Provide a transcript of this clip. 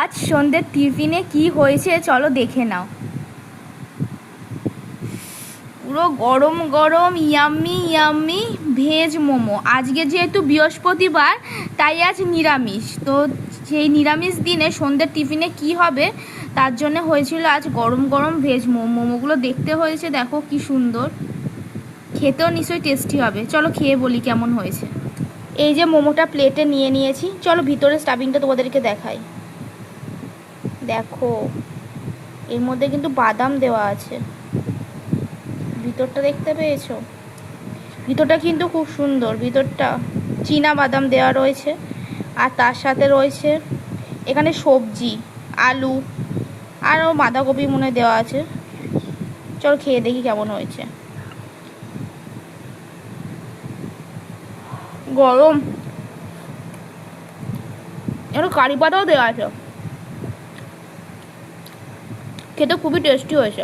আজ সন্ধ্যের টিফিনে কি হয়েছে চলো দেখে নাও। পুরো গরম গরম ইয়াম্মি ইয়াম্মি ভেজ মোমো। আজকে যেহেতু বৃহস্পতিবার তাই আজ নিরামিষ, তো সেই নিরামিষ দিনে সন্ধ্যের টিফিনে কি হবে তার জন্য হয়েছিল আজ গরম গরম ভেজ মোমো। মোমোগুলো দেখতে হয়েছে, দেখো কি সুন্দর, খেতেও নিশ্চয়ই টেস্টি হবে। চলো খেয়ে বলি কেমন হয়েছে। এই যে মোমোটা প্লেটে নিয়ে নিয়েছি, চলো ভিতরে স্টাফিংটা তোমাদেরকে দেখাই। দেখো এর মধ্যে কিন্তু বাদাম দেওয়া আছে, ভিতরটা দেখতে পেয়েছো? ভিতরটা কিন্তু খুব সুন্দর, ভিতরটা চীনা বাদাম দেওয়া রয়েছে। আর তার সাথে রয়েছে এখানে সবজি, আলু আরও বাঁধাকপি মনে দেওয়া আছে। চল খেয়ে দেখি কেমন হয়েছে। গরম, একটু কারি পাতাও দেওয়া আছে, খেতে খুবই টেস্টি হয়েছে।